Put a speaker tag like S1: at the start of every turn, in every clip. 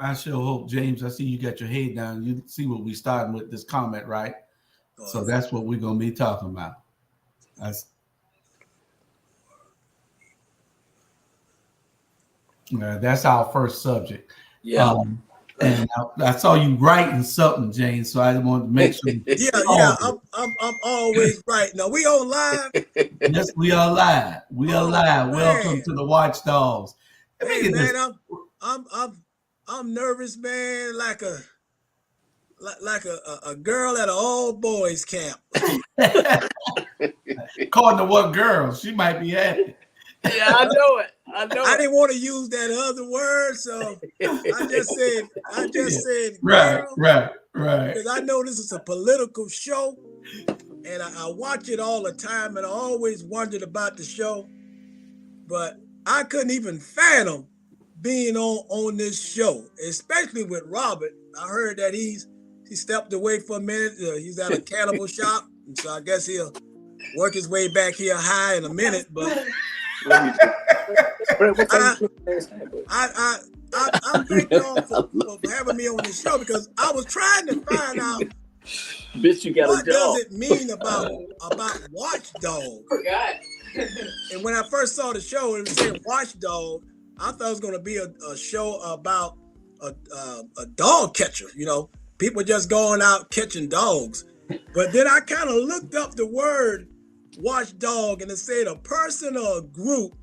S1: I sure hope, James. I see you got your head down. You see what we starting with this comment, right? So that's what we're gonna be talking about. That's that's our first subject.
S2: Yeah.
S1: And I saw you writing something, James. So I wanted to make sure.
S3: Yeah. I'm always right. Now we on live.
S1: Yes, we are live. We are
S3: Oh
S1: live. Welcome
S3: man.
S1: to the Watchdogs. Let me
S3: Hey
S1: get this.
S3: man, I'm nervous, man, like a girl at an all boys camp.
S1: According to what girl, she might be happy.
S2: Yeah, I know it. I know
S3: I
S2: it.
S3: didn't want to use that other word, so I just said
S1: Right,
S3: girl,
S1: right.
S3: because I know this is a political show, and I watch it all the time, and I always wondered about the show, but I couldn't even fathom being on this show, especially with Robert. I heard that he stepped away for a minute. He's at a cannibal shop, and so I guess he'll work his way back here high in a minute. But I thank y'all for having me on this show, because I was trying to find out
S2: Bitch, you got
S3: what
S2: a job.
S3: does it mean about watchdog.
S2: Forgot.
S3: And when I first saw the show, it was saying watchdog. I thought it was going to be a show about a dog catcher. You know, people just going out catching dogs. But then I kind of looked up the word watchdog, and it said a person or a group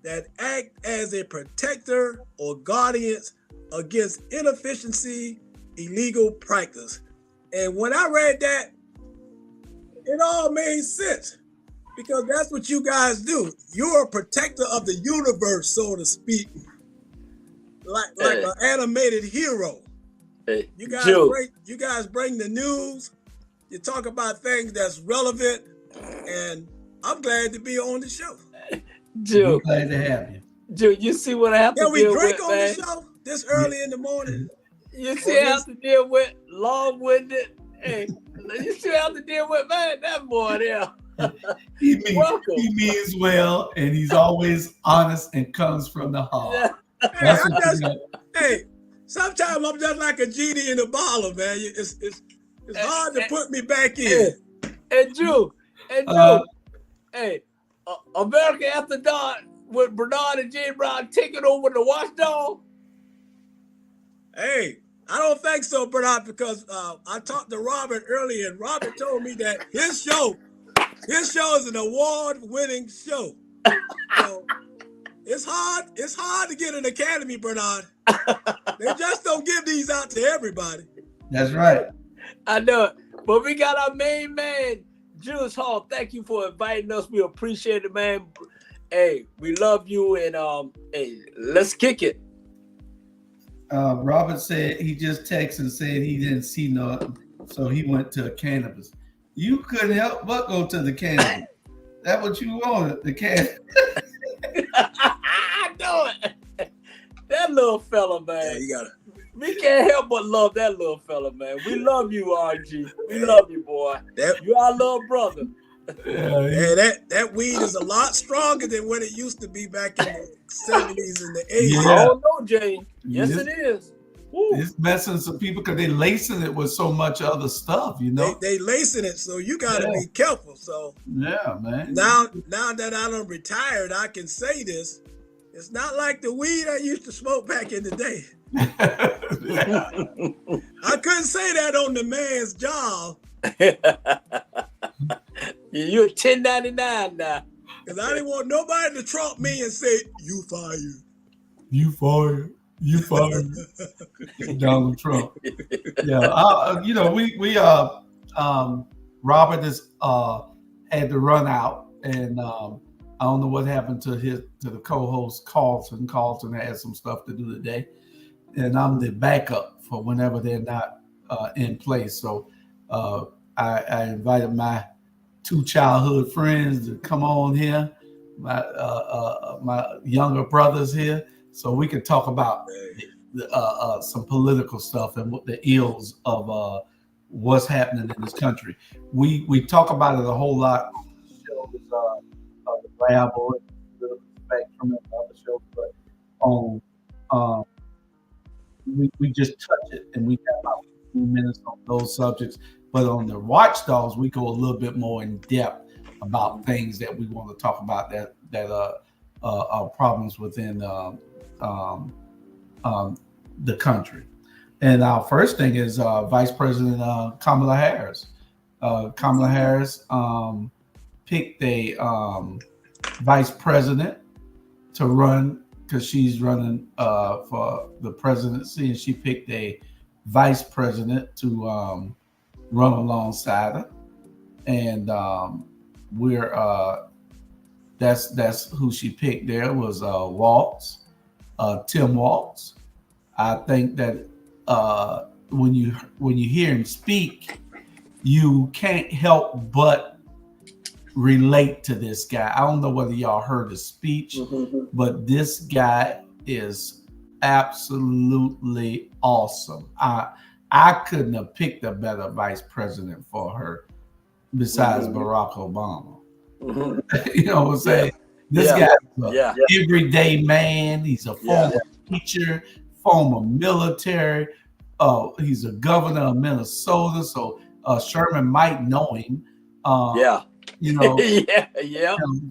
S3: that act as a protector or guardian against inefficiency, illegal practice. And when I read that, it all made sense, because that's what you guys do. You're a protector of the universe, so to speak, like an animated hero. You guys bring the news. You talk about things that's relevant, and I'm glad to be on the show.
S2: Dude,
S1: glad to have you.
S2: Dude, you see what I have to deal with,
S3: man? Yeah, we drink on
S2: man?
S3: the show this early in the morning.
S2: You see what I have to deal with, long-winded. Hey, you see what I have to deal with, man? That boy there.
S1: He means well, and he's always honest and comes from the heart.
S3: Yeah. Hey, sometimes I'm just like a genie in a bottle, man. It's hard to put me back in.
S2: And Drew, hey, America After Dark with Bernard and Jay Brown taking over the Watchdog.
S3: Hey, I don't think so, Bernard, because I talked to Robert earlier, and Robert told me that his show is an award-winning show. So it's hard to get an Academy, Bernard. They just don't give these out to everybody.
S1: That's right.
S2: I know it. But we got our main man, Jules Hall. Thank you for inviting us. We appreciate it, man. Hey, we love you, and hey, let's kick it.
S1: Robert said he just texted and said he didn't see nothing, so he went to a cannabis. You couldn't help but go to the cannabis. That's what you wanted, the cannabis.
S2: I know it. That little fella, man.
S3: Yeah, you got it.
S2: We can't help but love that little fella, man. We love you, RG. We love you, boy. You our little brother.
S3: Yeah, that weed is a lot stronger than what it used to be back in the 70s and the 80s.
S2: Yeah. I don't know, Jay. Yes, it is. Woo.
S1: It's messing some people because they lacing it with so much other stuff, you know.
S3: They lacing it, so you got to be careful. So
S1: yeah, man.
S3: Now that I'm retired, I can say this. It's not like the weed I used to smoke back in the day. I couldn't say that on the man's job.
S2: You're 1099 now.
S3: Because I didn't want nobody to trump me and say, you fired.
S1: You fired. You fired. Donald Trump. Yeah. Robert has had to run out, and I don't know what happened to the co-host Carlton. Carlton had some stuff to do today, and I'm the backup for whenever they're not in place. So I invited my two childhood friends to come on here, my younger brothers here, so we can talk about some political stuff and what the ills of what's happening in this country. We talk about it a whole lot on the shows, the Rabble, the Spectrum, and other shows, but on we just touch it, and we got about 15 minutes on those subjects. But on the watchdogs, we go a little bit more in depth about things that we want to talk about that are problems within the country. And our first thing is Vice President Kamala Harris. Kamala Harris picked a vice president to run because she's running for the presidency, and she picked a vice president to run alongside her. And we're that's who she picked. There was Waltz, Tim Waltz. I think that when you hear him speak, you can't help but relate to this guy. I don't know whether y'all heard his speech, but this guy is absolutely awesome. I couldn't have picked a better vice president for her besides Barack Obama. You know what I'm saying? This guy's an everyday man. He's a former teacher, former military. He's a governor of Minnesota, so Sherman might know him. You know,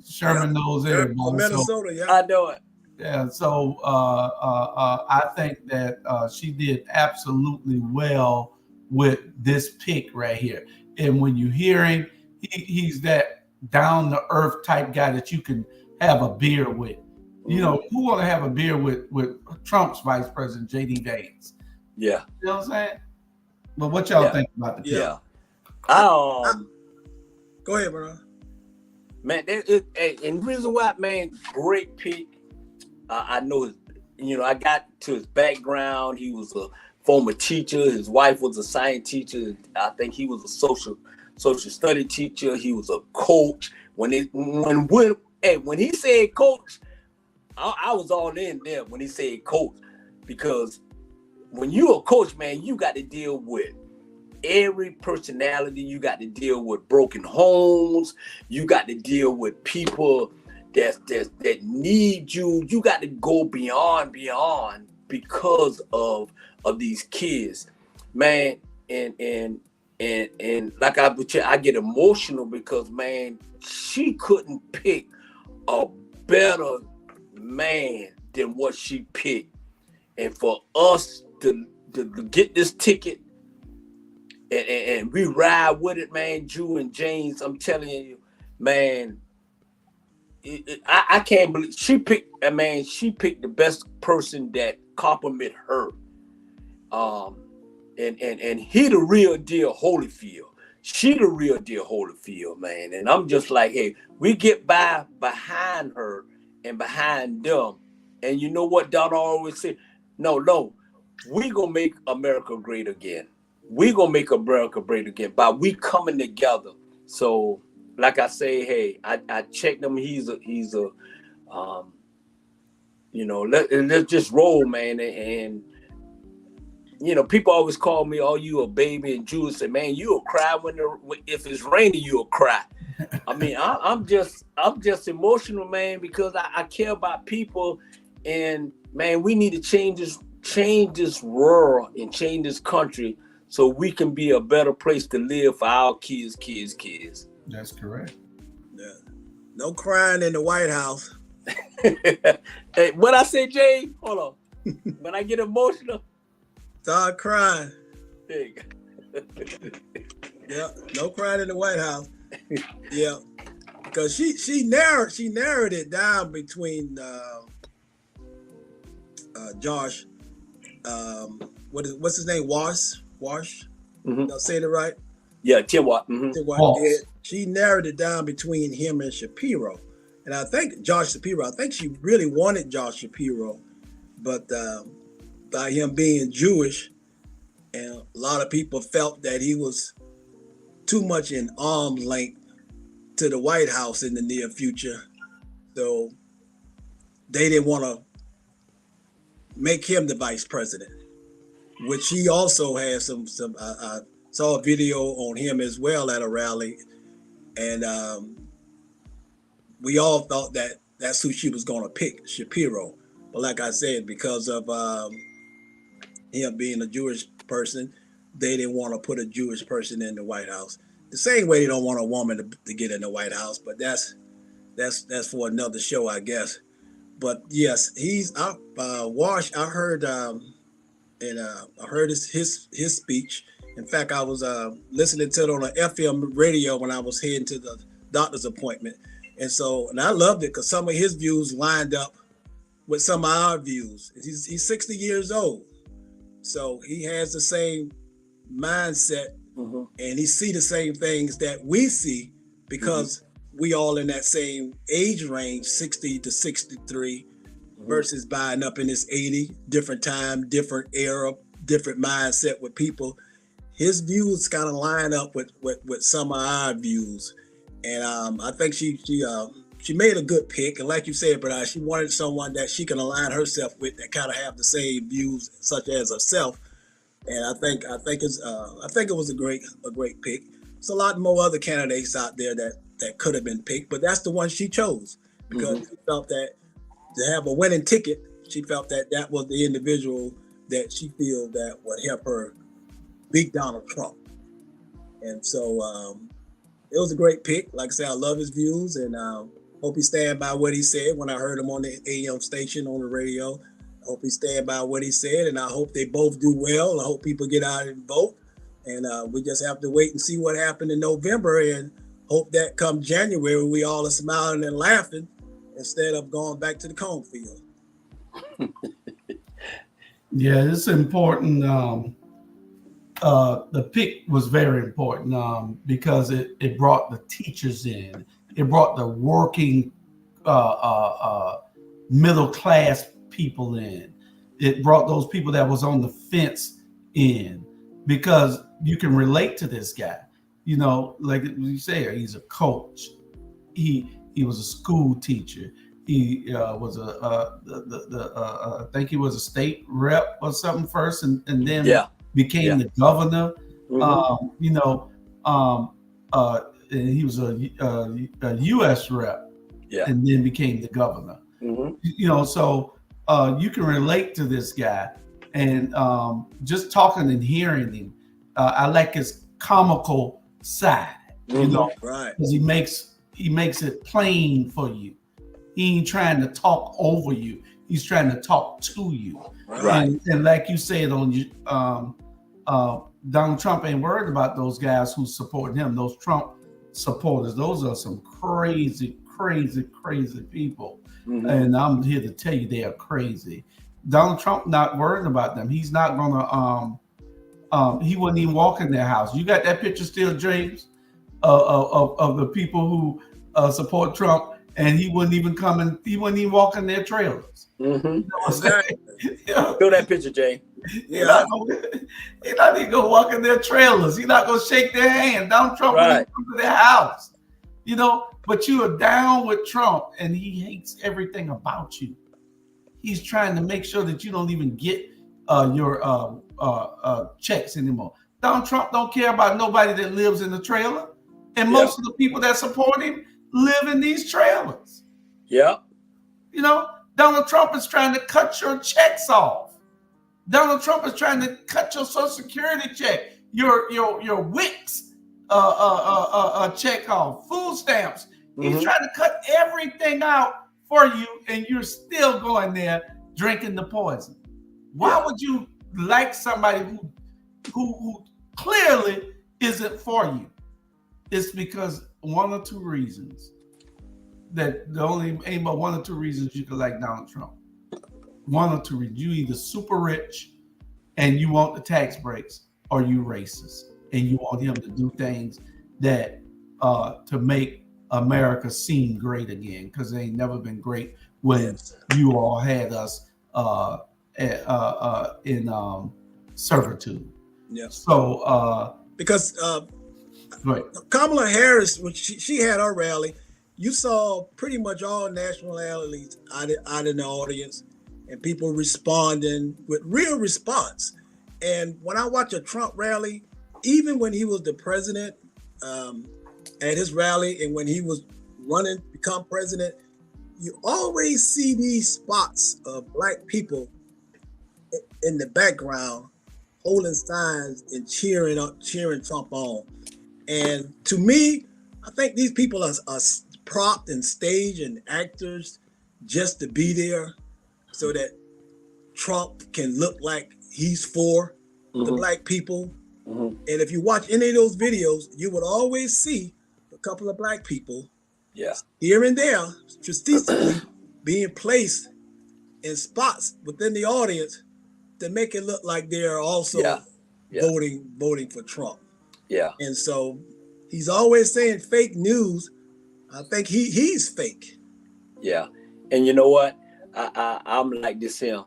S1: Sherman knows everybody.
S3: From Minnesota,
S2: I know it.
S1: Yeah, so I think that she did absolutely well with this pick right here. And when you hear him, he's that down to earth type guy that you can have a beer with. You know, who want to have a beer with Trump's vice president, J.D. Vance?
S2: Yeah.
S1: You know what I'm saying? But what y'all think about the pick?
S2: Yeah.
S3: Go ahead, bro.
S2: Man, and the reason why, man, great pick. I know, I got to his background. He was a former teacher. His wife was a science teacher. I think he was a social study teacher. He was a coach. When he said coach, I was all in there when he said coach, because when you're a coach, man, you got to deal with every personality. You got to deal with broken homes. You got to deal with people that need you. You got to go beyond because of these kids, man. And like I get emotional because, man, she couldn't pick a better man than what she picked. And for us to get this ticket and we ride with it, man, Drew and James, I'm telling you, man, I can't believe she picked the best person that compliment her. And he the real deal Holyfield. She the real deal Holyfield, man. And I'm just like, hey, we get behind her and behind them. And you know what Donna always said? No, we gonna make America great again. We gonna make America great again by we coming together. So, like I say, hey, I checked him. He's a let's just roll, man. And people always call me, "Oh, you a baby," and Jules said, "Man, you'll cry if it's raining, you'll cry." I mean, I'm just emotional, man, because I care about people, and man, we need to change this world and change this country so we can be a better place to live for our kids.
S1: That's correct.
S3: Yeah. No crying in the White House.
S2: Hey, what I say, Jay? Hold on. When I get emotional,
S3: start crying.
S2: There you go.
S3: Yeah, no crying in the White House. Yeah, because she narrowed it down between Josh. What's his name? Wash. Mm-hmm. I'm saying it right?
S2: Yeah, Tim Watt. Mm-hmm.
S3: Tim Watt. Yeah, she narrowed it down between him and Shapiro. And I think Josh Shapiro, I think she really wanted Josh Shapiro, but by him being Jewish, and a lot of people felt that he was too much in arm's length to the White House in the near future. So they didn't want to make him the vice president, which he also has some I saw a video on him as well at a rally. And we all thought that that's who she was going to pick, Shapiro. But like I said, because of him being a Jewish person, they didn't want to put a Jewish person in the White House. The same way they don't want a woman to get in the White House, but that's for another show, I guess. But yes, he's Wash. I heard and I heard his speech. In fact, I was listening to it on an FM radio when I was heading to the doctor's appointment, and I loved it because some of his views lined up with some of our views. He's 60 years old, so he has the same mindset, and he see the same things that we see because we all in that same age range, 60 to 63, versus buying up in this 80, different time, different era, different mindset with people. His views kind of line up with some of our views, and I think she made a good pick. And like you said, but she wanted someone that she can align herself with that kind of have the same views such as herself. And I think it was a great pick. There's a lot more other candidates out there that could have been picked, but that's the one she chose because she felt that to have a winning ticket, she felt that was the individual that she feel that would help her beat Donald Trump. And so it was a great pick. Like I said, I love his views, and hope he stand by what he said when I heard him on the AM station on the radio. I hope he stand by what he said, and I hope they both do well. I hope people get out and vote, and we just have to wait and see what happened in November, and hope that come January we all are smiling and laughing instead of going back to the cornfield.
S1: Yeah, it's important. The pick was very important because it brought the teachers in. It brought the working middle class people in. It brought those people that was on the fence in because you can relate to this guy. You know, like you say, he's a coach. He was a school teacher. He was I think he was a state rep or something first, and then became the governor. And he was a U.S. rep, and then became the governor. So you can relate to this guy, and just talking and hearing him, I like his comical side.
S3: Right?
S1: Because he makes it plain for you. He ain't trying to talk over you. He's trying to talk to you.
S2: Right.
S1: And like you said on you, Donald Trump ain't worried about those guys who support him. Those Trump supporters. Those are some crazy, crazy, crazy people. And I'm here to tell you they are crazy. Donald Trump not worried about them. He's not gonna. He wouldn't even walk in their house. You got that picture still, James, of the people who support Trump. And he wouldn't even come in. He wouldn't even walk in their trailers. You know what I'm saying?
S2: Show that picture, Jay.
S1: He's not even gonna walk in their trailers. He's not gonna shake their hand. Donald Trump wouldn't come to their house. But you are down with Trump, and he hates everything about you. He's trying to make sure that you don't even get your checks anymore. Donald Trump don't care about nobody that lives in the trailer, and most of the people that support him live in these trailers. Donald Trump is trying to cut your checks off. Donald Trump is trying to cut your Social Security check, your WICs check off, food stamps. He's trying to cut everything out for you, and you're still going there drinking the poison. Why would you like somebody who clearly isn't for you? It's because one or two reasons. That the only ain't but one or two reasons you could like Donald Trump. One or two reasons. You either super rich and you want the tax breaks, or you racist and you want him to do things that to make America seem great again, because it ain't never been great when you all had us in servitude. So
S3: because Kamala Harris, when she had her rally, you saw pretty much all nationalities out in the audience, and people responding with real response. And when I watch a Trump rally, even when he was the president at his rally, and when he was running to become president, you always see these spots of Black people in the background holding signs and cheering Trump on. And to me, I think these people are propped and stage and actors just to be there so that Trump can look like he's for the black people. And if you watch any of those videos, you would always see a couple of black people here and there strategically being placed in spots within the audience to make it look like they're also voting for Trump.
S2: Yeah.
S3: And so he's always saying fake news. I think he's fake.
S2: Yeah. And you know what? I'm like this here.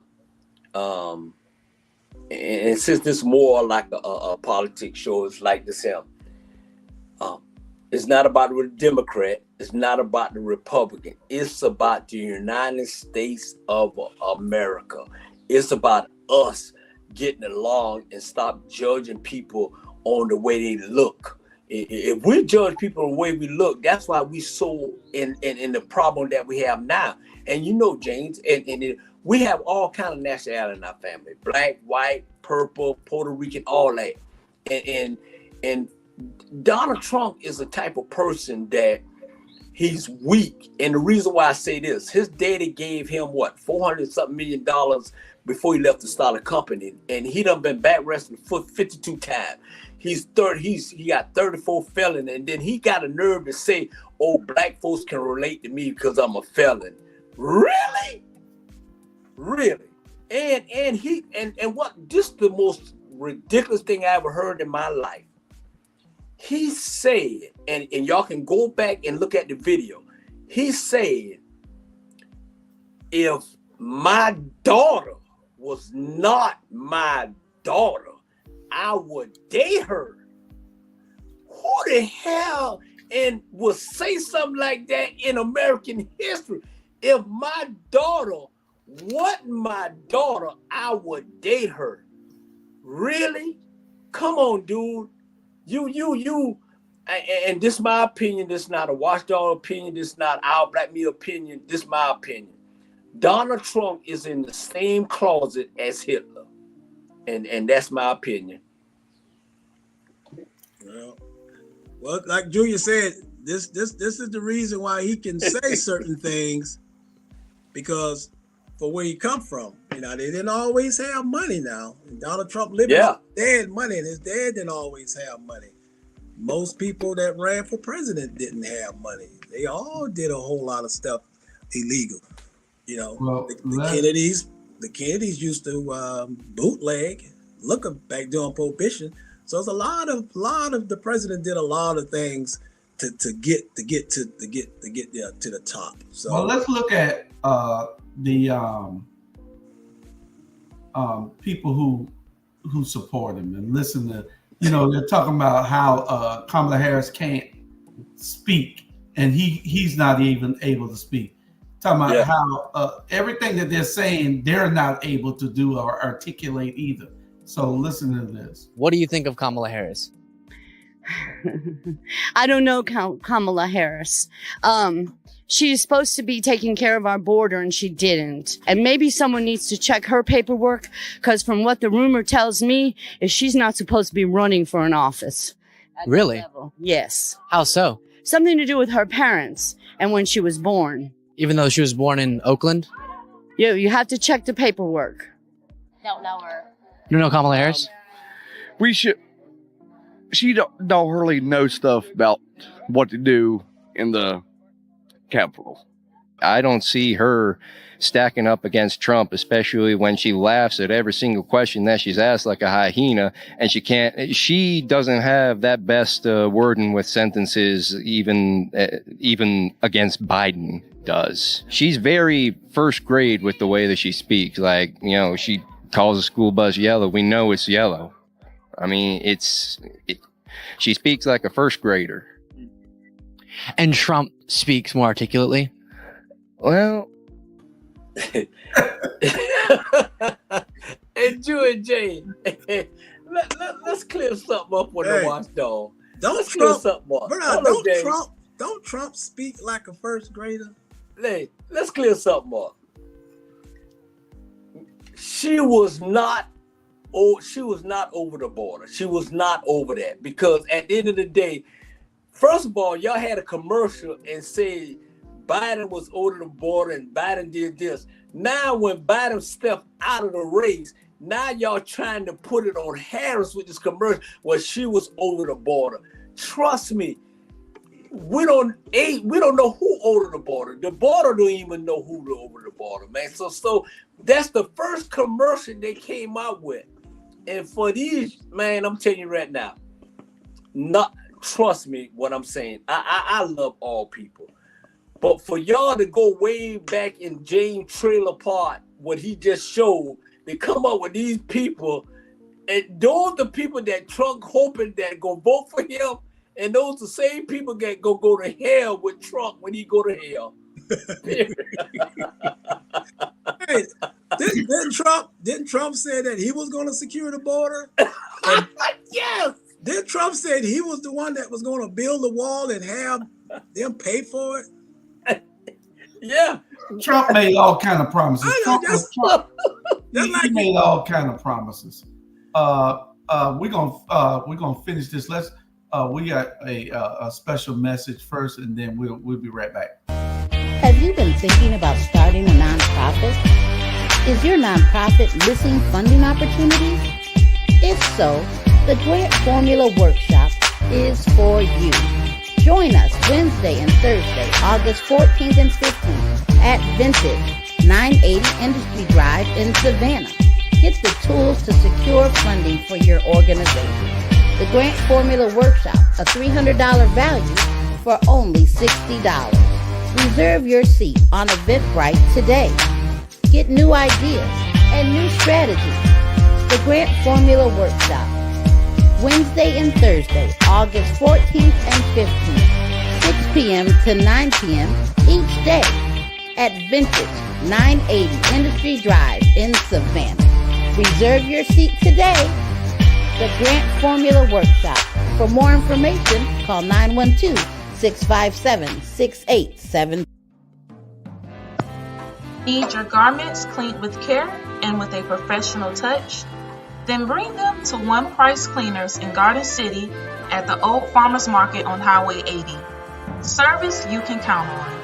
S2: And since this is more like a politics show, it's like this here. It's not about the Democrat. It's not about the Republican. It's about the United States of America. It's about us getting along and stop judging people on the way they look. If we judge people the way we look, that's why we so in the problem that we have now. And you know, James, and we have all kind of nationality in our family: black, white, purple, Puerto Rican, all that. And Donald Trump is the type of person that he's weak. And the reason why I say this, his daddy gave him what, $400-something million before he left to start a company, and he done been back wrestling for 52 times. He got 34 felons, and then he got a nerve to say, "Oh, black folks can relate to me because I'm a felon." Really? And what? This is the most ridiculous thing I ever heard in my life. He said, and y'all can go back and look at the video. He said, if my daughter was not my daughter, I would date her. Who the hell and would say something like that in American history? If my daughter wasn't my daughter, I would date her. Really? Come on, dude. You, and this is my opinion. This is not a watchdog opinion. This is not our black media opinion. This is my opinion. Donald Trump is in the same closet as Hitler, and that's my opinion.
S3: Well, like Junior said, this is the reason why he can say certain things, because for where he come from, they didn't always have money now. And Donald Trump lived with his dad money, and his dad didn't always have money. Most people that ran for president didn't have money. They all did a whole lot of stuff illegal. The Kennedys used to bootleg, look back during Prohibition. So it's a lot of the president did a lot of things to get to the top. So
S1: well, let's look at the people who support him and listen to, they're talking about how Kamala Harris can't speak, and he's not even able to speak. Talking about how everything that they're saying, they're not able to do or articulate either. So listen to this.
S4: What do you think of Kamala Harris?
S5: I don't know Kamala Harris. She's supposed to be taking care of our border, and she didn't. And maybe someone needs to check her paperwork, because from what the rumor tells me is she's not supposed to be running for an office.
S4: Really?
S5: Yes.
S4: How so?
S5: Something to do with her parents and when she was born.
S4: Even though she was born in Oakland?
S5: Yeah, you have to check the paperwork.
S6: Don't know her.
S4: You don't know Kamala Harris?
S7: She don't really know stuff about what to do in the Capitol.
S8: I don't see her stacking up against Trump, especially when she laughs at every single question that she's asked like a hyena, and she doesn't have that best wording with sentences even against Biden does. She's very first grade with the way that she speaks. Like, she calls a school bus yellow. We know it's yellow. I mean, she speaks like a first grader.
S4: And Trump speaks more articulately?
S8: Well,
S2: And Drew and Jane, let's clear something up with the watchdog.
S3: Don't Trump speak like a first grader?
S2: Let's clear something up. she was not. Oh, she was not over the border. She was not over that, because at the end of the day, first of all, y'all had a commercial and said Biden was over the border and Biden did this. Now, when Biden stepped out of the race, now y'all trying to put it on Harris with this commercial where she was over the border. Trust me, we don't know who over the border. The border don't even know who over the border, man. So that's the first commercial they came out with. And for these, man, I'm telling you right now, not trust me what I'm saying. I love all people. But for y'all to go way back in James Trailer Park, what he just showed, they come up with these people, and those the people that Trump hoping that go vote for him, and those the same people that go to hell with Trump when he go to hell.
S3: Hey, didn't Trump say that he was going to secure the border?
S2: Yes.
S3: Did Trump say he was the one that was going to build the wall and have them pay for it?
S2: Yeah.
S1: Trump made all kind of promises. He made all kind of promises. We're gonna finish this. We got a special message first, and then we'll be right back.
S6: Have you been thinking about starting a nonprofit? Is your nonprofit missing funding opportunities? If so, the Grant Formula Workshop is for you. Join us Wednesday and Thursday, August 14th and 15th at Vintage 980 Industry Drive in Savannah. Get the tools to secure funding for your organization. The Grant Formula Workshop, a $300 value for only $60. Reserve your seat on Eventbrite today. Get new ideas and new strategies. The Grant Formula Workshop, Wednesday and Thursday, August 14th and 15th, 6 p.m. to 9 p.m. each day at Vintage 980 Industry Drive in Savannah. Reserve your seat today. The Grant Formula Workshop. For more information, call 912-657-6870.
S9: Need your garments cleaned with care and with a professional touch? Then bring them to One Price Cleaners in Garden City at the Old Farmers Market on Highway 80. Service you can count on.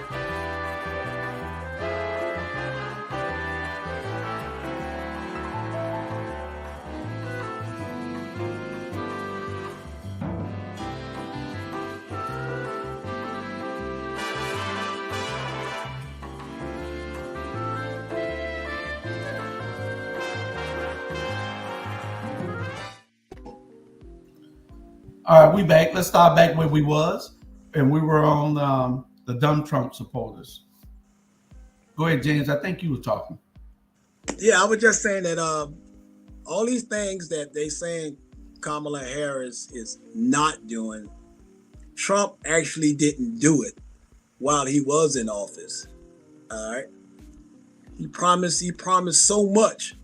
S1: All right, we back. Let's start back where we was, and we were on the dumb Trump supporters. Go ahead, James. I think you were talking.
S3: Yeah, I was just saying that all these things that they saying Kamala Harris is not doing, Trump actually didn't do it while he was in office. All right, he promised so much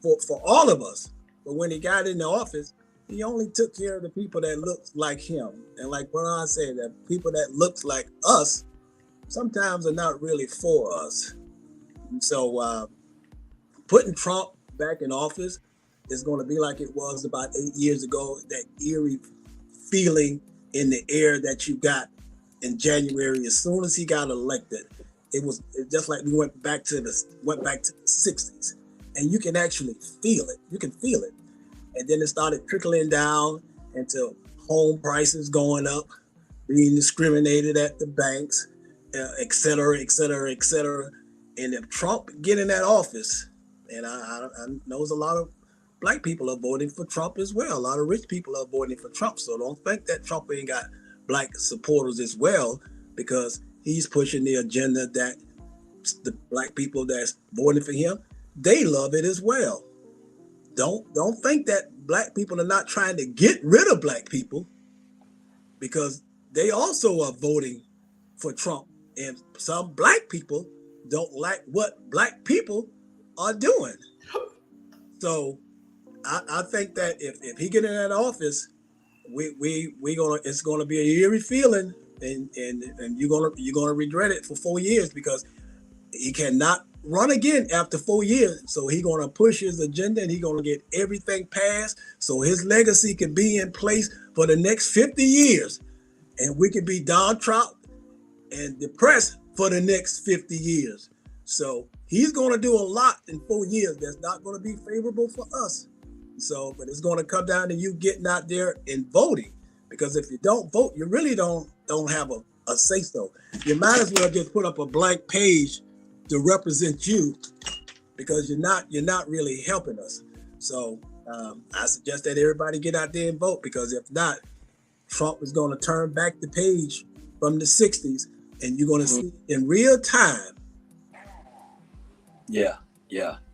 S3: for all of us, but when he got into office, he only took care of the people that looked like him. And like Brian said, that people that looked like us sometimes are not really for us. And so putting Trump back in office is going to be like it was about 8 years ago, that eerie feeling in the air that you got in January. As soon as he got elected, it just like we went back to the 60s. And you can actually feel it. You can feel it. And then it started trickling down into home prices going up, being discriminated at the banks, et cetera, et cetera, et cetera. And if Trump get in that office, and I know a lot of black people are voting for Trump as well. A lot of rich people are voting for Trump. So don't think that Trump ain't got black supporters as well, because he's pushing the agenda that the black people that's voting for him, they love it as well. Don't think that black people are not trying to get rid of black people, because they also are voting for Trump. And some black people don't like what black people are doing. So I think that if he get in that office, it's gonna be an eerie feeling, and you're gonna regret it for 4 years, because he cannot run again after 4 years. So he's gonna push his agenda and he's gonna get everything passed so his legacy can be in place for the next 50 years. And we can be downtrodden and depressed for the next 50 years. So he's gonna do a lot in 4 years that's not gonna be favorable for us. So, but it's gonna come down to you getting out there and voting. Because if you don't vote, you really don't have a say-so. You might as well just put up a blank page to represent you, because you're not really helping us. So I suggest that everybody get out there and vote, because if not, Trump is going to turn back the page from the 60s, and you're going to see in real time.
S2: Yeah,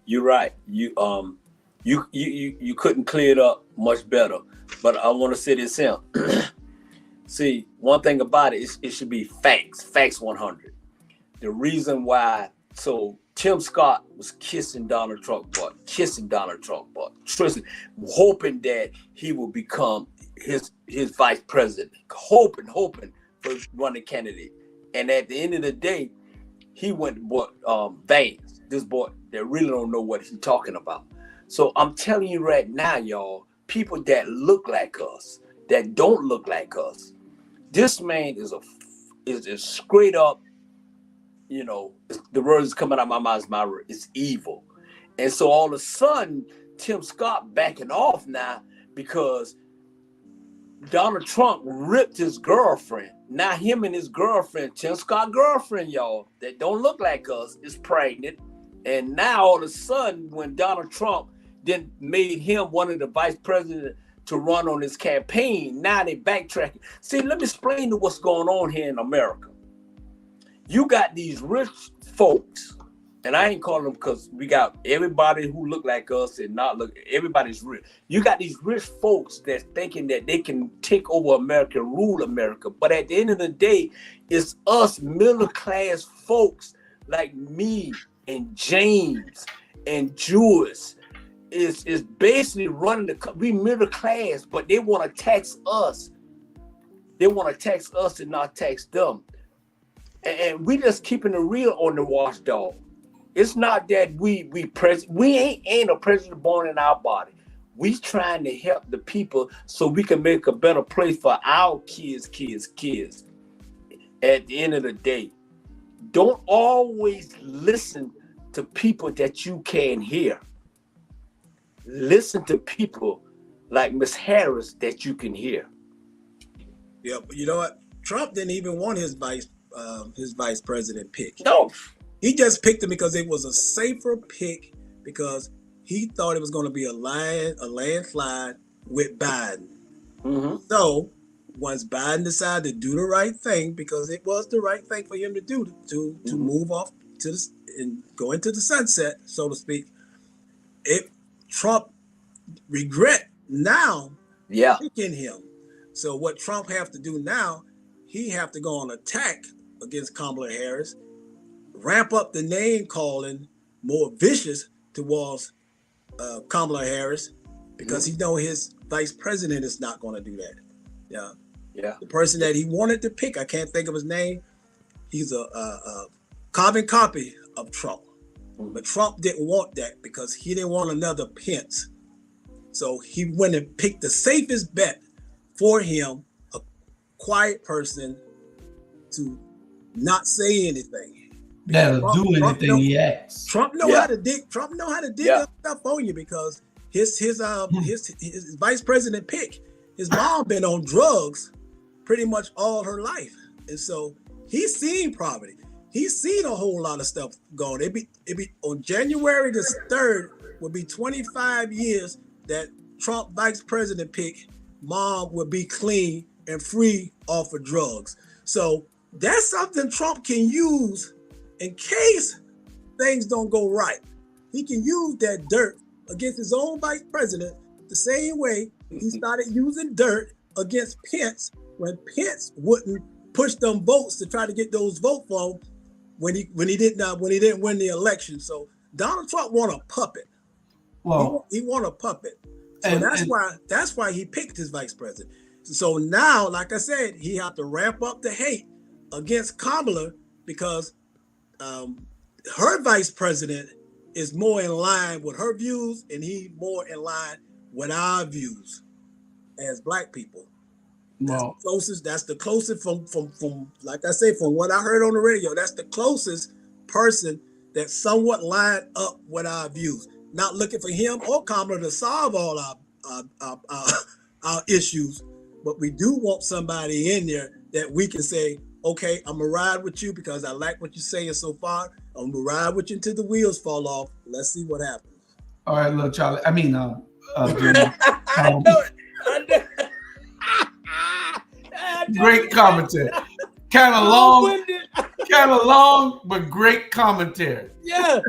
S2: you're right. You couldn't clear it up much better. But I want to say this here. See, one thing about it, it should be facts 100. The reason why, so Tim Scott was kissing Donald Trump butt, hoping that he will become his vice president, hoping for running candidate. And at the end of the day, he went and bought Vance, this boy that really don't know what he's talking about. So I'm telling you right now, y'all, people that look like us, that don't look like us, this man is straight up, you know, the word is coming out of my mouth, it's evil. And so all of a sudden, Tim Scott backing off now because Donald Trump ripped his girlfriend. Now him and his girlfriend, Tim Scott girlfriend, y'all, that don't look like us, is pregnant. And now all of a sudden, when Donald Trump then made him one of the vice presidents to run on his campaign, now they backtracking. See, let me explain to what's going on here in America. You got these rich folks, and I ain't calling them because we got everybody who look like us and not look, everybody's rich. You got these rich folks that's thinking that they can take over America and rule America. But at the end of the day, it's us middle class folks like me and James and Jules is basically running we middle class, but they want to tax us. They want to tax us and not tax them. And we just keeping it real on the watchdog. It's not that we ain't a president born in our body. We trying to help the people so we can make a better place for our kids. At the end of the day, don't always listen to people that you can't hear. Listen to people like Miss Harris that you can hear.
S3: Yeah, but you know what? Trump didn't even want his vice president pick.
S2: No.
S3: He just picked him because it was a safer pick, because he thought it was going to be a landslide with Biden. Mm-hmm. So once Biden decided to do the right thing, because it was the right thing for him to do, to move off to and go into the sunset, so to speak, Trump regret now picking him. So what Trump have to do now, he have to go on attack against Kamala Harris, ramp up the name calling more vicious towards Kamala Harris, because he know his vice president is not going to do that. Yeah. The person that he wanted to pick, I can't think of his name. He's a carbon copy of Trump. But Trump didn't want that because he didn't want another Pence. So he went and picked the safest bet for him, a quiet person to not say anything.
S1: That'll do anything he asks.
S3: Trump know how to dig. Trump know how to dig up stuff on you, because his vice president pick, his mom been on drugs pretty much all her life, and so he's seen poverty. He's seen a whole lot of stuff going. It be on January the 3rd will be 25 years that Trump vice president pick mom will be clean and free off of drugs. So that's something Trump can use in case things don't go right. He can use that dirt against his own vice president the same way he started using dirt against Pence when Pence wouldn't push them votes to try to get those votes for him when he didn't win the election. So Donald Trump want a puppet. Well, he want a puppet. So that's why he picked his vice president. So now, like I said, he have to ramp up the hate against Kamala, because her vice president is more in line with her views, and he more in line with our views as Black people.
S1: Well,
S3: That's the closest from like I say, from what I heard on the radio, that's the closest person that somewhat lined up with our views. Not looking for him or Kamala to solve all our issues, but we do want somebody in there that we can say, okay, I'm gonna ride with you because I like what you're saying so far. I'm gonna ride with you until the wheels fall off. Let's see what happens.
S1: all right, little Charlie. I mean, Jimmy.
S2: I know it.
S1: Great commentary. Kind of long, but great commentary.
S2: Yeah,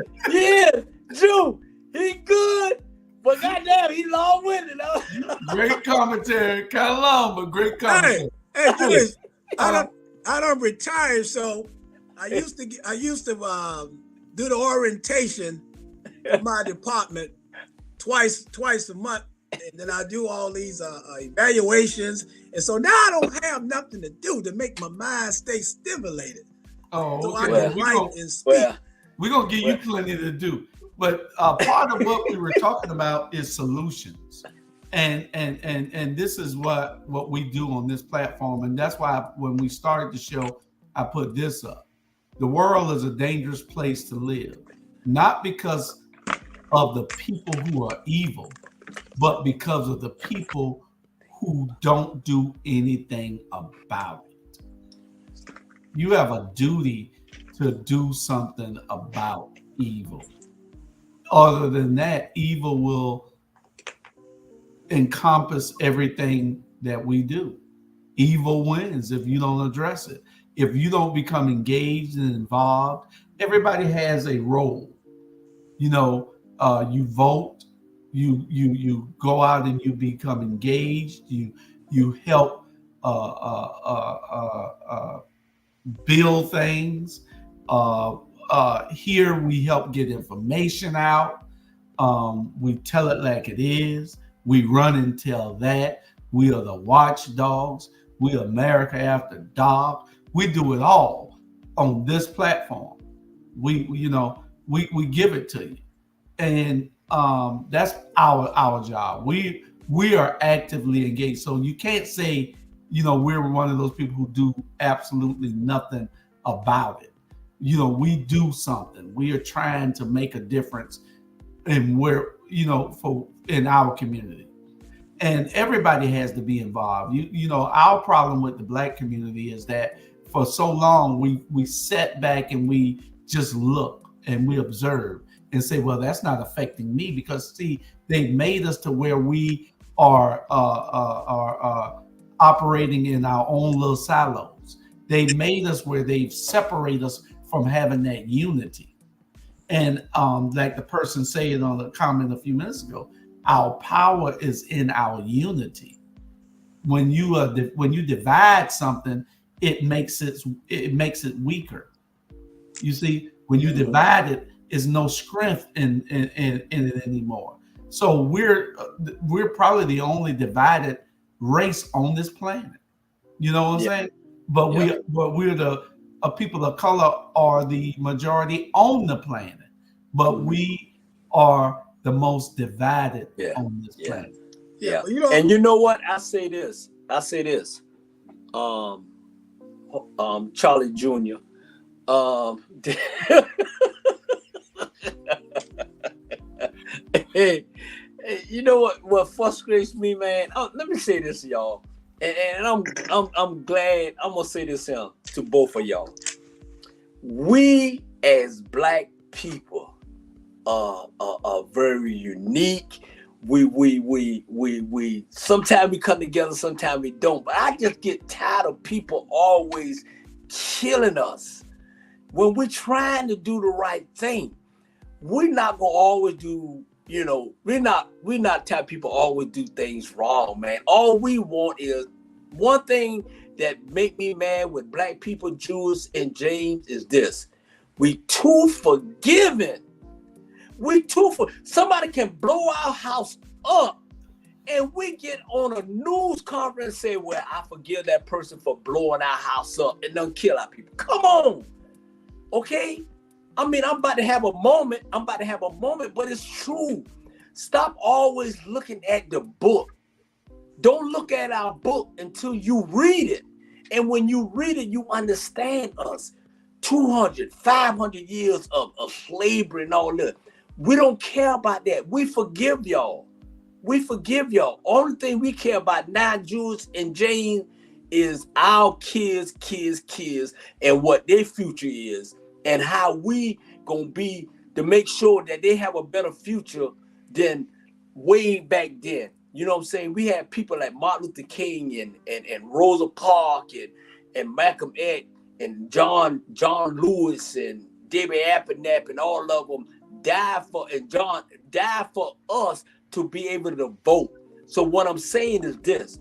S2: Drew, he good, but goddamn, he long-winded.
S1: Great commentary. Kind of long, but great commentary.
S3: Hey, Julius, I don't retire, so I used to do the orientation for my department twice a month, and then I do all these evaluations, and so now I don't have nothing to do to make my mind stay stimulated.
S1: Oh,
S3: so
S1: okay.
S3: I can write and speak.
S1: We're gonna give you plenty to do, but part of what we were talking about is solutions, and this is what we do on this platform, and that's why when we started the show, I put this up. The world is a dangerous place to live, not because of the people who are evil, but because of the people who don't do anything about it. You have a duty to do something about evil. Other than that, evil will encompass everything that we do. Evil wins if you don't address it. If you don't become engaged and involved, everybody has a role. You know, you vote, you go out and you become engaged. You help build things. Here we help get information out. We tell it like it is. We run and tell that. We are the watchdogs. We are America After Dark. We do it all on this platform. We give it to you, and that's our job. We are actively engaged. So you can't say, we're one of those people who do absolutely nothing about it. We do something. We are trying to make a difference in in our community. And everybody has to be involved. Our problem with the Black community is that for so long we sat back and we just look and we observe and say, well, that's not affecting me, because see, they made us to where we are operating in our own little silos. They made us where they've separated us from having that unity. And like the person said on the comment a few minutes ago, our power is in our unity. When you divide something, it makes it weaker. You see, when you divide it, there's no strength in it anymore. So we're probably the only divided race on this planet. You know what I'm saying? But we're the people of color are the majority on the planet. But we are the most divided on this planet.
S2: Yeah. And you know what? I say this. Charlie Jr. Hey, you know what frustrates me, man? Let me say this, y'all. And I'm glad. I'm gonna say this here to both of y'all. We as Black people are very unique. We sometimes we come together, sometimes we don't. But I just get tired of people always killing us when we're trying to do the right thing. We're not gonna always do. We're not type of people always do things wrong, man. All we want is one thing that make me mad with Black people, Jews, and James is this: we too forgiving. Somebody can blow our house up, and we get on a news conference and say, "Well, I forgive that person for blowing our house up and don't kill our people." Come on, okay? I mean, I'm about to have a moment. But it's true. Stop always looking at the book. Don't look at our book until you read it. And when you read it, you understand us. 200, 500 years of slavery and all that. We don't care about that. We forgive y'all. Only thing we care about now, Jules and Jane, is our kids, and what their future is, and how we gonna be to make sure that they have a better future than way back then. You know what I'm saying? We had people like Martin Luther King and Rosa Parks and Malcolm X and John Lewis and David Abernathy and all of them died for us to be able to vote. So what I'm saying is this: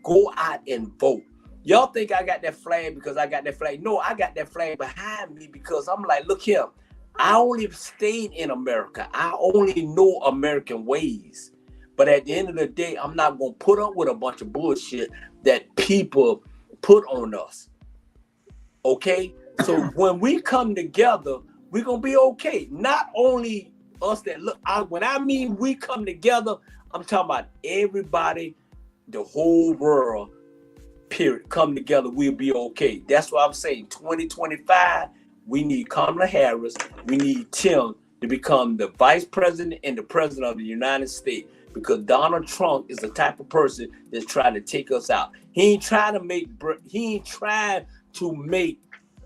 S2: go out and vote. Y'all think I got that flag because I got that flag? No, I got that flag behind me because I'm like, look here, I only stayed in America. I only know American ways. But at the end of the day, I'm not going to put up with a bunch of bullshit that people put on us. Okay? So when we come together, we're going to be okay. Not only us that look, when I mean we come together, I'm talking about everybody, the whole world, period. Come together, we'll be okay. That's why I'm saying 2025, we need Kamala Harris. We need Tim to become the vice president and the president of the United States. Because Donald Trump is the type of person that's trying to take us out. He ain't trying to make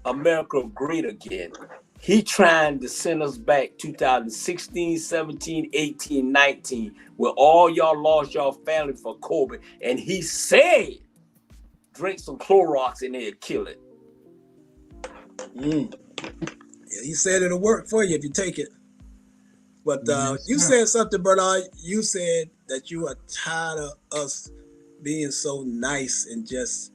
S2: America great again. He trying to send us back 2016, 17, 18, 19, where all y'all lost y'all family for COVID. And he said, drink some Clorox and they'll kill it.
S3: Yeah, he said it'll work for you if you take it. But you said something, Bernard. You said that you are tired of us being so nice and just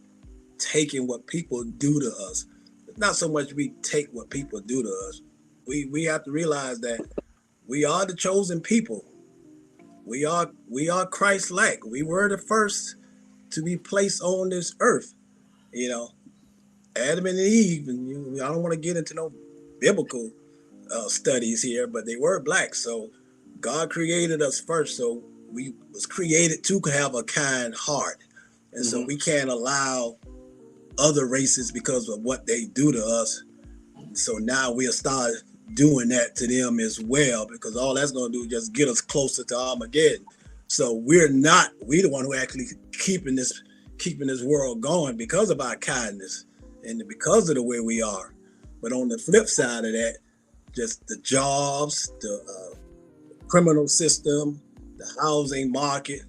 S3: taking what people do to us. It's not so much we take what people do to us. We have to realize that we are the chosen people. We are Christ-like. We were the first to be placed on this earth. You know, Adam and Eve, and I don't want to get into no biblical studies here, but they were black. So God created us first. So we was created to have a kind heart. And so we can't allow other races because of what they do to us. So now we'll start doing that to them as well, because all that's going to do is just get us closer to Armageddon. So we the one who actually keeping this world going because of our kindness and because of the way we are. But on the flip side of that, just the jobs, the criminal system, the housing market,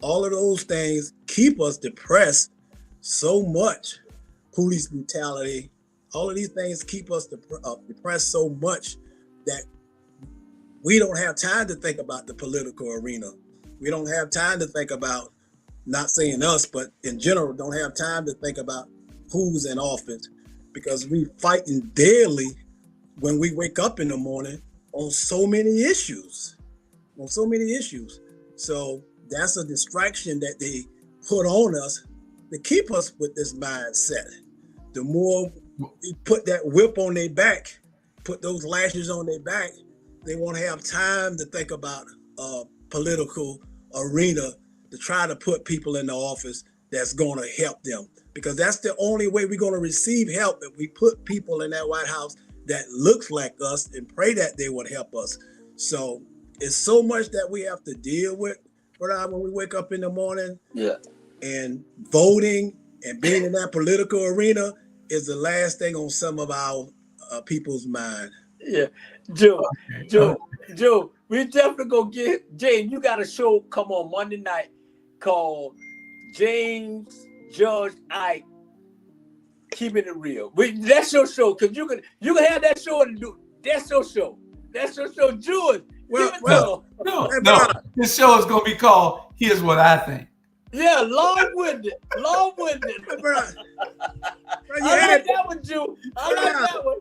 S3: all of those things keep us depressed so much. Police brutality, all of these things keep us depressed so much that we don't have time to think about the political arena. We don't have time to think about, not saying us, but in general, don't have time to think about who's in office, because we fighting daily when we wake up in the morning on so many issues. So that's a distraction that they put on us to keep us with this mindset. The more we put that whip on their back, put those lashes on their back, they won't have time to think about political arena to try to put people in the office that's going to help them. Because that's the only way we're going to receive help, if we put people in that White House that looks like us and pray that they would help us. So it's so much that we have to deal with when we wake up in the morning.
S2: Yeah.
S3: And voting and being in that political arena is the last thing on some of our people's mind.
S2: Yeah. Joe, we definitely gonna get James. You got a show come on Monday night called James Judge Ike Keeping It Real. That's your show, because you can have that show and do. That's your show. George.
S1: No. This show is gonna be called "Here's What I Think."
S2: Yeah, long-winded.
S3: Bro,
S2: I like that one, Joe. I like that one.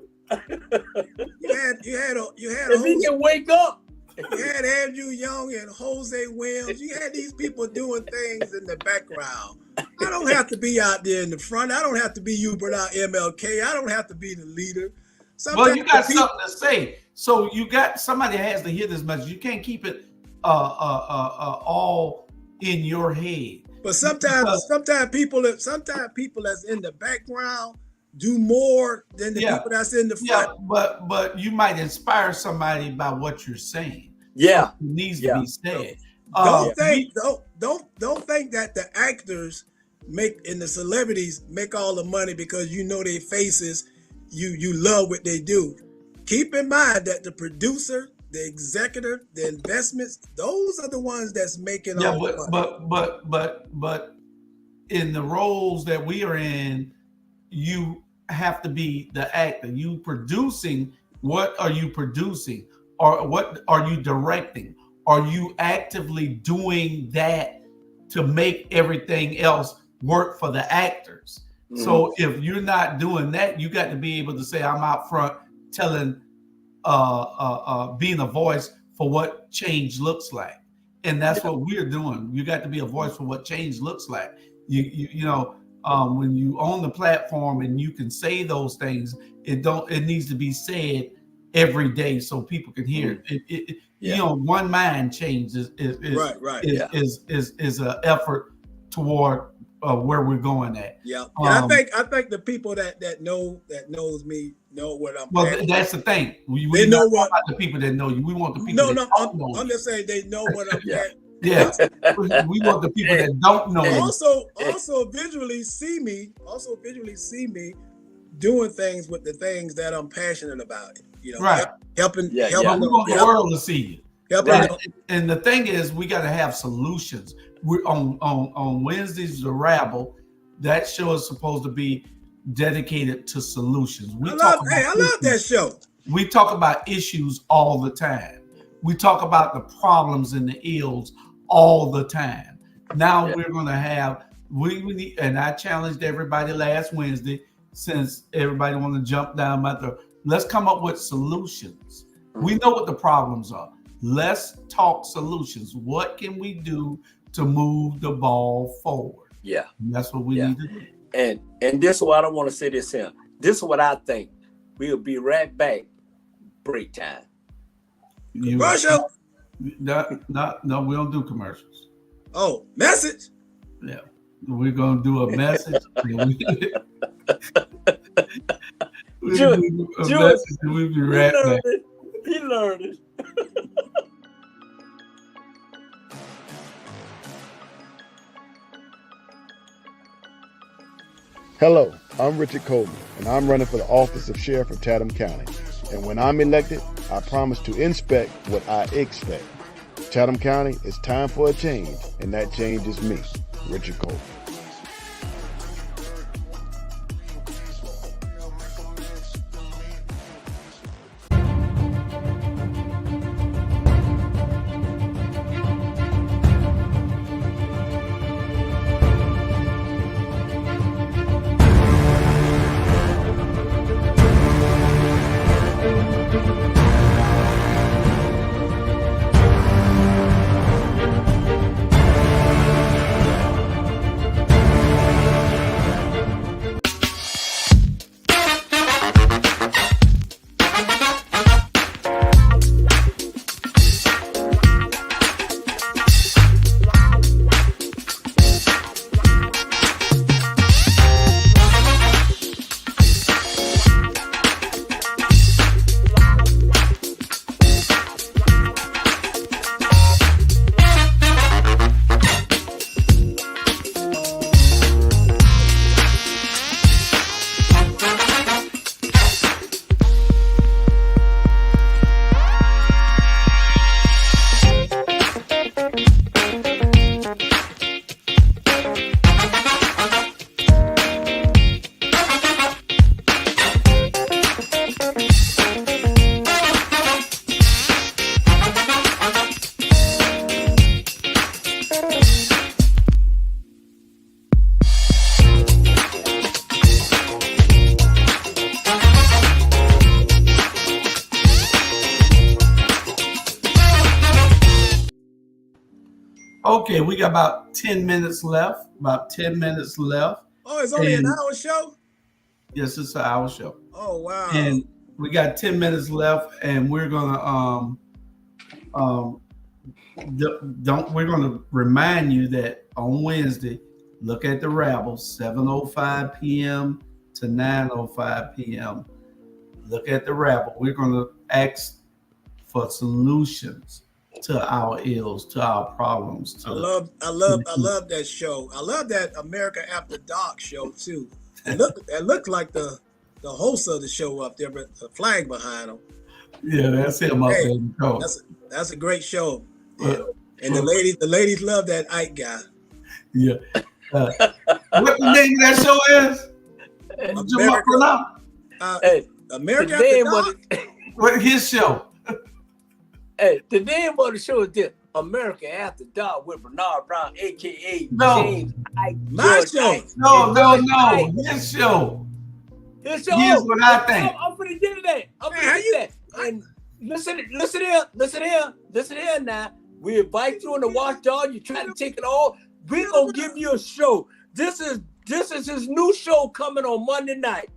S3: You had
S2: if he can wake up.
S3: You had Andrew Young and Jose Williams. You had these people doing things in the background. I don't have to be out there in the front. I don't have to be you, Bernard MLK. I don't have to be the leader.
S1: Well, you got
S3: people,
S1: something to say, so you got somebody has to hear this message. You can't keep it all in your head.
S3: but sometimes people that's in the background do more than the people that's in the front.
S1: Yeah, but you might inspire somebody by what you're saying.
S2: Yeah,
S1: it needs to be said.
S3: Don't think that the actors and the celebrities make all the money because you know their faces, you love what they do. Keep in mind that the producer, the executive, the investments, those are the ones that's making all the money.
S1: But in the roles that we are in, you have to be the actor. You producing, what are you producing? Or what are you directing? Are you actively doing that to make everything else work for the actors? Mm-hmm. So if you're not doing that, you got to be able to say, I'm out front telling, being a voice for what change looks like. And that's what we're doing. You got to be a voice for what change looks like. You know, when you own the platform and you can say those things, it needs to be said every day so people can hear it. You know, one mind change is an effort toward where we're going at.
S3: Yeah, and I think the people that knows me know what I'm.
S1: Well, that's the thing. We
S3: know
S1: what about the people that know you. We want the people.
S3: I'm just saying they know what I'm at.
S1: Yeah, we want the people that don't know.
S3: Also visually see me doing things with the things that I'm passionate about. You know,
S1: right?
S3: Helping.
S1: We want the world to see you. Right. And the thing is, we got to have solutions. We're on Wednesdays, the Rabble. That show is supposed to be dedicated to solutions.
S3: I love that show.
S1: We talk about issues all the time. We talk about the problems and the ills all the time. Now we're going to have, we need, and I challenged everybody last Wednesday, since everybody want to jump down my throat. Let's come up with solutions. We know what the problems are. Let's talk solutions. What can we do to move the ball forward?
S2: Yeah.
S1: And that's what we need to do.
S2: And this is what I want to say this here. This is what I think. We'll be right back. Break time.
S3: Commercial?
S1: No, we don't do commercials.
S3: Oh, message?
S1: Yeah. We're going to do a message. We'll be right back.
S2: He learned it.
S10: Hello, I'm Richard Coleman, and I'm running for the office of Sheriff of Chatham County. And when I'm elected, I promise to inspect what I expect. Chatham County, it's time for a change, and that change is me, Richard Coleman.
S1: Okay, we got about 10 minutes left.
S3: Oh, it's only an hour show?
S1: Yes, it's an hour show.
S3: Oh, wow.
S1: And we got 10 minutes left, and we're gonna we're gonna remind you that on Wednesday, look at the Rabble, 7:05 p.m. to 9:05 p.m. Look at the Rabble. We're gonna ask for solutions to our ills, to our problems.
S3: I love that show. I love that America After Dark show too. It looked like the host of the show up there, but the flag behind him.
S1: Yeah, that's him up there.
S3: That's a great show. Yeah. And the ladies love that Ike guy.
S1: Yeah. What the name of that show is?
S3: America After Dark.
S1: What his show?
S2: Hey, the name of the show is this: America After Dark with Bernard Brown, aka James Ike.
S3: My show.
S1: No. His show.
S2: His show.
S1: Here's what I think.
S2: I'm finna get to that. I'm finna get that. And listen here now. We invite you on the Watchdog. You try to take it all. We're gonna give you a show. This is his new show coming on Monday night.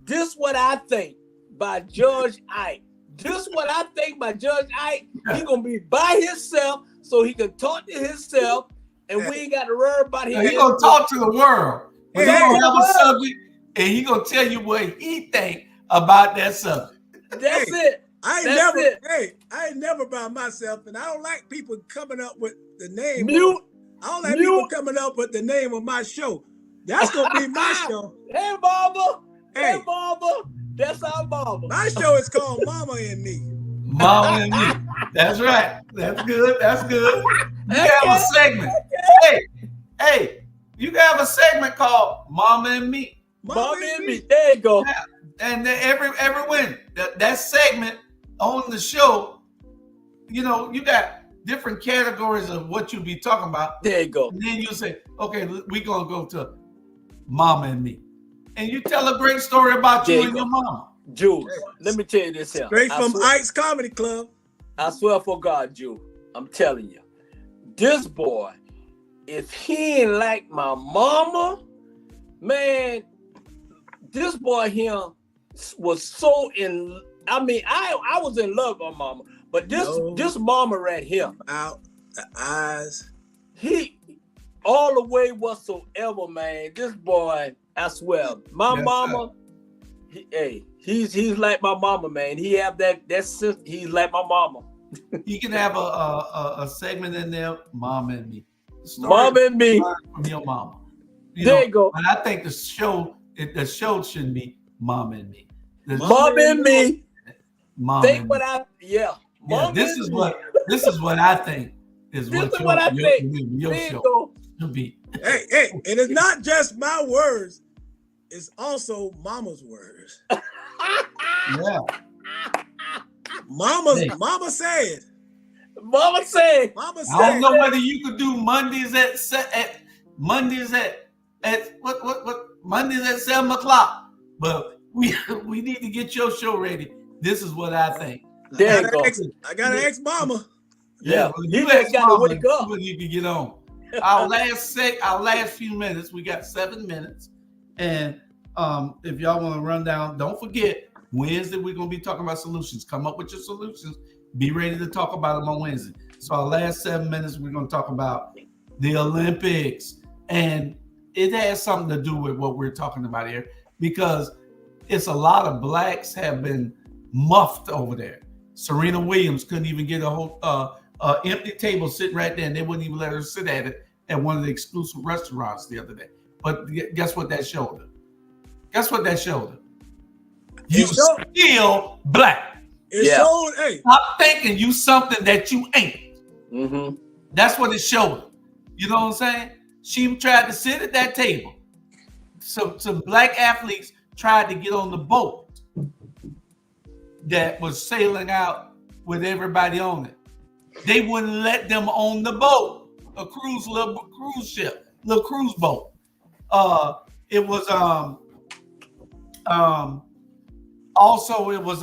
S2: This what I think by Judge Ike. This what I think by Judge Ike. He gonna be by himself so he can talk to himself, and we ain't got to worry about him.
S1: He gonna talk to the world. He gonna have a subject, and he gonna tell you what he think about that subject.
S2: That's it.
S3: I ain't never by myself, and I don't like people coming up with the name. I don't like people coming up with the name of my show. That's gonna be my show.
S2: Hey, Mama. Hey, Mama. That's our mama.
S3: My show is called Mama and Me.
S1: Mama and Me. That's right. That's good. You have a segment. Hey, you can have a segment called Mama and Me.
S2: Mama and Me. There you go.
S1: And every win that segment on the show, you got different categories of what you be talking about.
S2: There you go.
S1: And then you say, okay, we're gonna go to Mama and Me. And you tell a great story about you and your mama.
S2: Jules, let me tell you this here.
S3: Straight from Ike's Comedy Club.
S2: I swear for God, Jules, I'm telling you, this boy, if he ain't like my mama, man, this boy here was so in. I mean, I was in love with my mama, but this mama right here,
S3: out the eyes,
S2: he all the way whatsoever, man. This boy. I swear, my mama, he's like my mama, man. He have that he's like my mama.
S1: You can have a segment in there, Mama and Me.
S2: Mama and Me.
S1: From your mama.
S2: There you go.
S1: And I think the show shouldn't be Mama and Me.
S2: Mama and Me.
S1: Mama
S2: think
S1: and
S2: what
S1: me.
S2: I Mama
S1: this is what I think is
S2: this
S1: what
S2: is what I think.
S1: Your
S2: there
S1: show should be.
S3: Hey, and it's not just my words. It's also Mama's words.
S1: Yeah.
S3: Mama said.
S2: Mama said.
S1: I don't know whether you could do Mondays at Mondays at Mondays at 7:00, but we need to get your show ready. This is what I think.
S2: There you go.
S3: I gotta ask Mama.
S2: Yeah,
S1: you
S2: just gotta wake up.
S1: You can get on. Our last few minutes. We got 7 minutes. And if y'all want to run down, don't forget, Wednesday we're going to be talking about solutions. Come up with your solutions. Be ready to talk about them on Wednesday. So our last 7 minutes, we're going to talk about the Olympics. And it has something to do with what we're talking about here because it's a lot of blacks have been muffed over there. Serena Williams couldn't even get a whole empty table sitting right there, and they wouldn't even let her sit at it at one of the exclusive restaurants the other day. But guess what that showed her? You still black.
S3: It showed, hey.
S1: Stop thinking you something that you ain't.
S2: Mm-hmm.
S1: That's what it showed her. You know what I'm saying? She tried to sit at that table. So some black athletes tried to get on the boat that was sailing out with everybody on it. They wouldn't let them on the boat, little cruise boat. It was also it was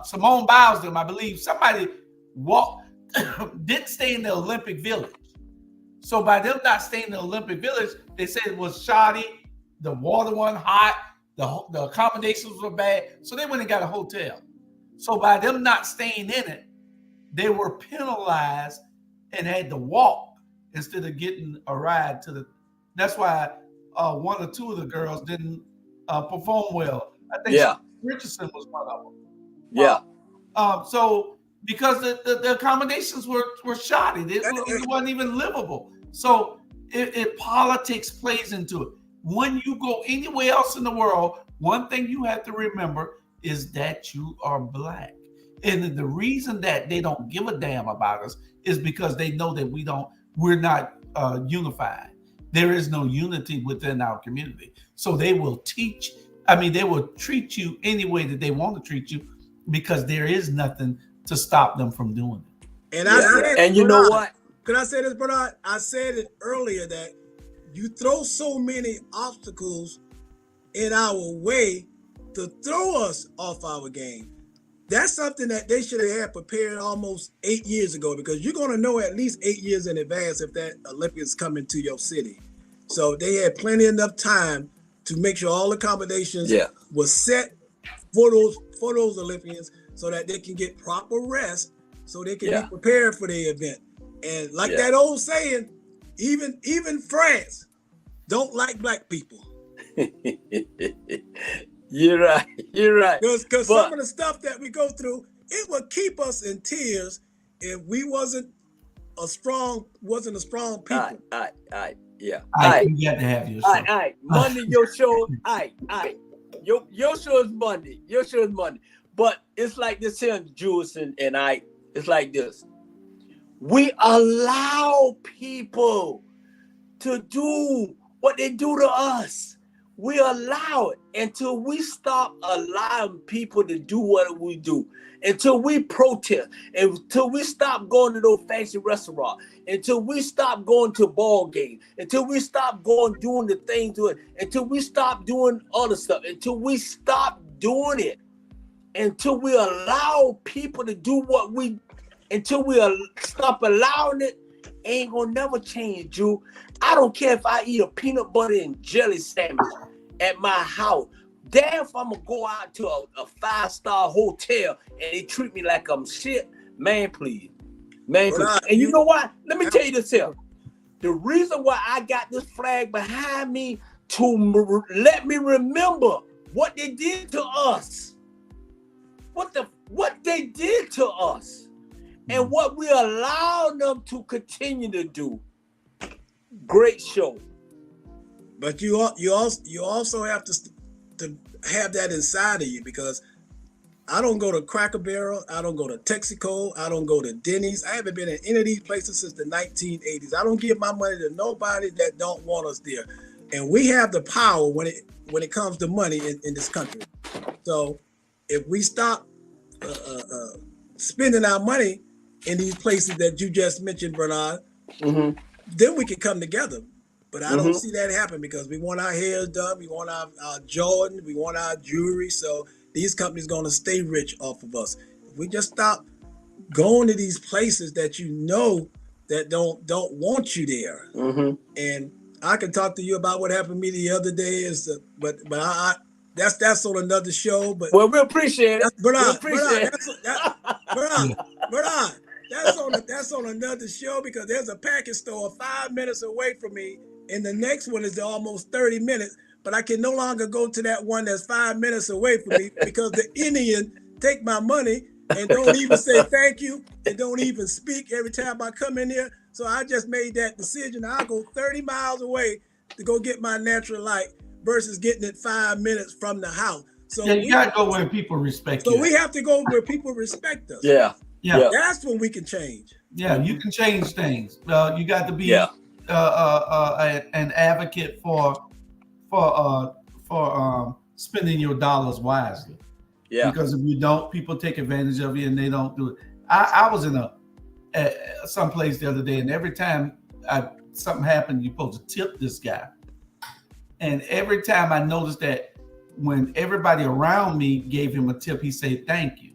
S1: Simone Biles, I believe somebody didn't stay in the Olympic Village. So by them not staying in the Olympic Village, they said it was shoddy, the water wasn't hot, the accommodations were bad. So they went and got a hotel. So by them not staying in it, they were penalized and had to walk instead of getting a ride to the. That's why one or two of the girls didn't perform well. I think Richardson was one of them.
S2: Yeah.
S1: So because the accommodations were shoddy, it wasn't even livable. So politics plays into it. When you go anywhere else in the world, one thing you have to remember is that you are Black. And the reason that they don't give a damn about us is because they know that we're not unified. There is no unity within our community. So they will they will treat you any way that they want to treat you because there is nothing to stop them from doing it.
S3: And I said,
S2: and you know what?
S3: Can I say this, Bernard? I said it earlier that you throw so many obstacles in our way to throw us off our game. That's something that they should have had prepared almost 8 years ago, because you're going to know at least 8 years in advance if that Olympics coming to your city. So they had plenty enough time to make sure all accommodations was set for those Olympians so that they can get proper rest, so they can be prepared for the event. And like that old saying, even France don't like Black people.
S2: You're right.
S3: Because some of the stuff that we go through, it would keep us in tears if we wasn't a strong people.
S2: All right. Yeah.
S1: You got to have your show.
S2: All right. Monday, your show. All right. Your show is Monday. But it's like this here, Jules and I. It's like this. We allow people to do what they do to us. We allow it until we stop allowing people to do what we do, until we protest, until we stop going to those fancy restaurants, until we stop going to ball games, until we stop doing the things to it, until we stop doing other stuff, until we stop doing it, until we allow people to do what we, until we stop allowing it, ain't gonna never change, Drew. I don't care if I eat a peanut butter and jelly sandwich at my house. Damn if I'm gonna go out to a 5-star hotel and they treat me like I'm shit. Man, please. And you know what? Let me tell you this here. The reason why I got this flag behind me to let me remember what they did to us. What they did to us. And what we allow them to continue to do. Great show.
S3: But you also have to have that inside of you, because I don't go to Cracker Barrel, I don't go to Texaco, I don't go to Denny's. I haven't been in any of these places since the 1980s. I don't give my money to nobody that don't want us there. And we have the power when it comes to money in this country. So if we stop spending our money in these places that you just mentioned, Bernard, then we can come together. But I don't see that happen, because we want our hair done, we want our Jordan, we want our jewelry. So these companies going to stay rich off of us. If we just stop going to these places that you know that don't want you there. And I can talk to you about what happened to me the other day, but that's on another show. But
S2: well, we appreciate it.
S3: Bernard, that's on another show, because there's a package store 5 minutes away from me, and the next one is almost 30 minutes. But I can no longer go to that one that's 5 minutes away from me because the Indian take my money and don't even say thank you and don't even speak every time I come in here. So I just made that decision. I'll go 30 miles away to go get my natural light versus getting it 5 minutes from the house. So
S1: you gotta go where people respect you.
S3: So we have to go where people respect us.
S1: Yeah.
S3: That's when we can change.
S1: Yeah, you can change things. You got to be an advocate for spending your dollars wisely. Yeah. Because if you don't, people take advantage of you and they don't do it. I was in some place the other day, and every time something happened, you're supposed to tip this guy. And every time I noticed that when everybody around me gave him a tip, he said, "Thank you."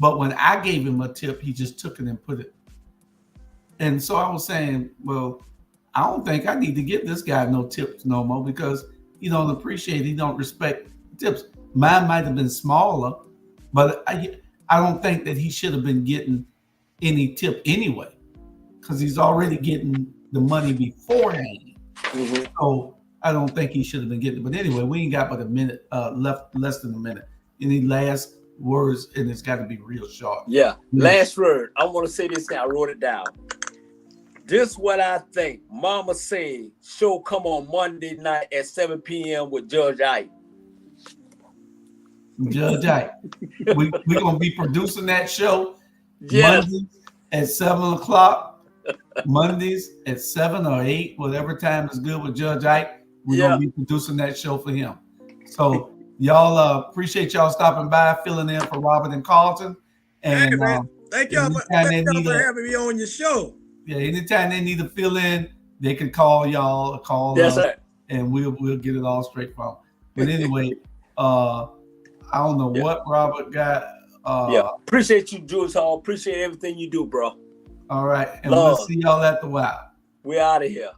S1: But when I gave him a tip, he just took it and put it And so I was saying, well, I don't think I need to give this guy no tips no more because he don't appreciate, he don't respect tips. Mine might have been smaller, but I don't think that he should have been getting any tip anyway, because he's already getting the money beforehand.
S2: Mm-hmm.
S1: So I don't think he should have been getting it. But anyway, we ain't got but a minute left, less than a minute. Any last words? And it's got to be real short.
S2: Yeah. Last word. I want to say this thing. I wrote it down. This what I think. Mama said, show come on Monday night at 7 p.m. with Judge Ike.
S1: Judge Ike. We're going to be producing that show
S2: Yes.
S1: Mondays at 7 o'clock. Mondays at 7 or 8, whatever time is good with Judge Ike. We're going to be producing that show for him. So y'all appreciate y'all stopping by, filling in for Robert and Carlton. And
S3: hey, man, thank y'all for having me on your show.
S1: Yeah, anytime they need to fill in, they can call y'all or call
S2: Yes,
S1: us,
S2: sir.
S1: and we'll get it all straight from. But anyway, I don't know what Robert got.
S2: Appreciate you, Jules Hall. Appreciate everything you do, bro.
S1: All right, and
S2: Love.
S1: we'll see y'all at the WOW.
S2: We're out of here.